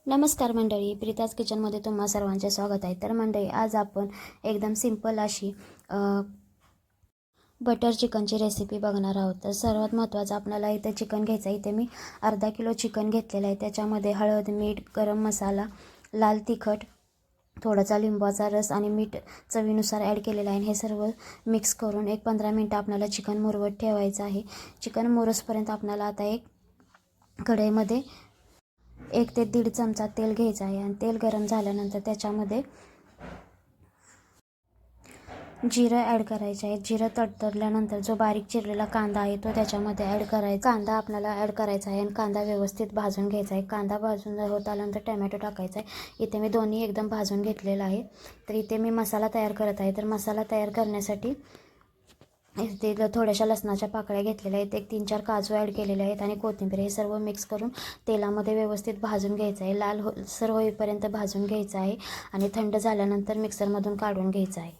नमस्कार मंडळी, प्रीताज किचनमध्ये तुम्हा सर्वांचे स्वागत आहे. तर मंडळी, आज आपण एकदम सिंपल अशी बटर चिकनची रेसिपी बघणार आहोत. तर सर्वात महत्त्वाचं आपल्याला इथे चिकन घ्यायचं आहे. इथे मी अर्धा किलो चिकन घेतलेलं आहे. त्याच्यामध्ये हळद, मीठ, गरम मसाला, लाल तिखट, थोडासा लिंबाचा रस आणि मीठ चवीनुसार ॲड केलेलं आहे. हे सर्व मिक्स करून 15 मिनटं आपल्याला चिकन मुरवत ठेवायचं आहे. चिकन मुरसपर्यंत आपल्याला आता एक कढईमध्ये 1 ते 1.5 चमचा तेल घ्यायचं आहे आणि तेल गरम झाल्यानंतर त्याच्यामध्ये जिरं ॲड करायचं आहे. जिरं तडतडल्यानंतर जो बारीक चिरलेला कांदा आहे तो त्याच्यामध्ये ॲड करायचा. कांदा आपल्याला ॲड करायचा आहे आणि कांदा व्यवस्थित भाजून घ्यायचा आहे. कांदा भाजून होत आल्यानंतर टमॅटो टाकायचा आहे. इथे मी दोन्ही एकदम भाजून घेतलेला आहे. तर इथे मी मसाला तयार करत आहे. तर मसाला तयार करण्यासाठी इथे थोड्याशा लसणाच्या पाकळ्या घेतलेल्या आहेत. 3-4 काजू ॲड केलेले आहेत आणि कोथिंबीर. हे सर्व मिक्स करून तेलामध्ये व्यवस्थित भाजून घ्यायचं आहे. लाल सर होईपर्यंत भाजून घ्यायचं आहे आणि थंड झाल्यानंतर मिक्सरमधून काढून घ्यायचं आहे.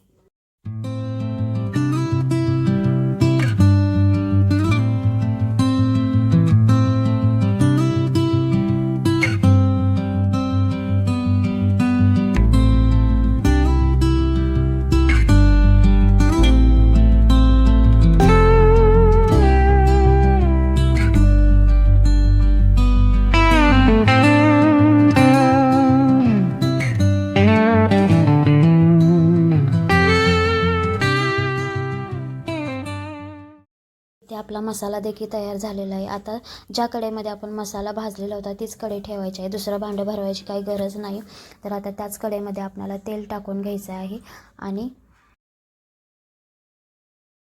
ते आपला मसाला देखील तयार झालेला आहे. आता ज्या कढईमध्ये आपण मसाला भाजलेला होता तीच कढई ठेवायची आहे. दुसरं भांडं भरवायची काही गरज नाही. तर आता त्याच कढईमध्ये आपल्याला तेल टाकून घ्यायचं आहे आणि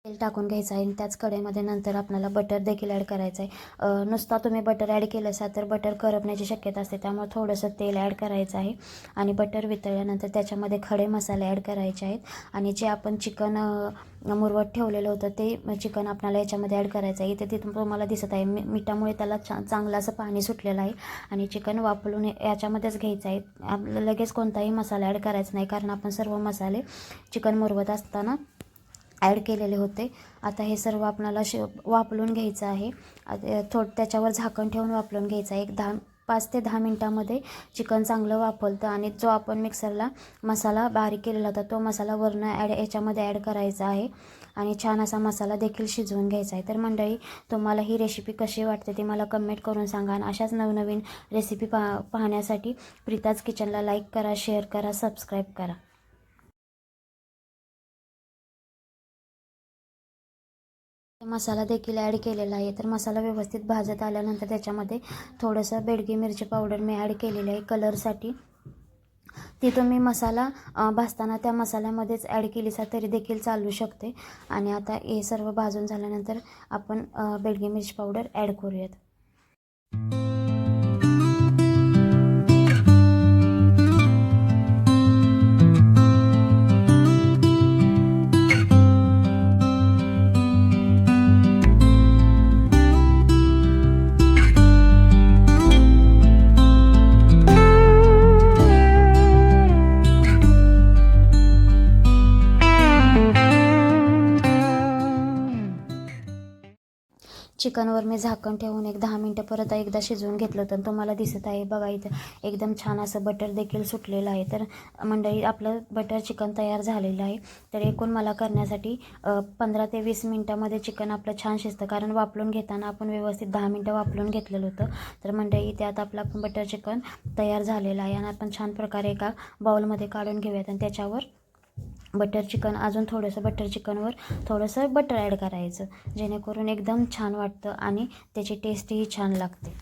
तेल टाकून घ्यायचं आहे आणि त्याच कढईमध्ये नंतर आपल्याला बटर देखील ॲड करायचं आहे. नुसता तुम्ही बटर ॲड केलं असा तर बटर करपण्याची शक्यता असते. त्यामुळे थोडंसं तेल ॲड करायचं आहे आणि बटर वितळल्यानंतर त्याच्यामध्ये खडे मसाले ॲड करायचे आहेत आणि जे आपण चिकन मुरवत ठेवलेलं होतं ते चिकन आपल्याला याच्यामध्ये ॲड करायचं आहे. इथे तिथून तुम्हाला दिसत आहे मिठामुळे त्याला चांगलं असं पाणी सुटलेलं आहे आणि चिकन वापरून याच्यामध्येच घ्यायचं आहे. आपल्याला लगेच कोणताही मसाला ॲड करायचा नाही, कारण आपण सर्व मसाले चिकन मुरवत असताना ॲड केलेले होते. आता हे सर्व आपल्याला वाफलून घ्यायचं आहे. त्याच्यावर झाकण ठेवून वाफलून घ्यायचं आहे. 5 ते 10 मिनटामध्ये चिकन चांगलं वाफलतं आणि जो आपण मिक्सरला मसाला बारीक केलेला होता तो मसाला वरनं याच्यामध्ये ॲड करायचा आहे आणि छान असा मसाला देखील शिजवून घ्यायचा आहे. तर मंडळी, तुम्हाला ही रेसिपी कशी वाटते ते मला कमेंट करून सांगा आणि अशाच नवनवीन रेसिपी पाहण्यासाठी प्रीताज किचनला लाईक करा, शेअर करा, सबस्क्राईब करा. मसाला देखील ॲड केलेला आहे. तर मसाला व्यवस्थित भाजत आल्यानंतर त्याच्यामध्ये थोडंसं बेडगी मिरची पावडर मी ॲड केलेली आहे कलरसाठी. ती तुम्ही मसाला भाजताना त्या मसाल्यामध्येच ॲड केलीसा तरी देखील चालू शकते. आणि आता हे सर्व भाजून झाल्यानंतर आपण बेडगी मिरची पावडर ॲड करूयात. चिकनवर मी झाकण ठेवून 10 मिनटं परत एकदा शिजवून घेतलं होतं. तुम्हाला दिसत आहे बघा, इथं एकदम छान असं बटर देखील सुटलेलं आहे. तर मंडळी, आपलं बटर चिकन तयार झालेलं आहे. तर एकूण मला करण्यासाठी 15 ते 20 मिनटामध्ये चिकन आपलं छान शिजतं, कारण वाफलून घेताना आपण व्यवस्थित 10 मिनटं वाफलून घेतलेलं होतं. तर मंडळी, त्यात आपलं बटर चिकन तयार झालेलं आहे आणि आपण छान प्रकारे एका बाउलमध्ये काढून घेऊयात आणि त्याच्यावर बटर चिकन, अजून थोडंसं बटर चिकनवर थोडंसं बटर ॲड करायचं, जेणेकरून एकदम छान वाटतं आणि त्याची टेस्टही छान लागते.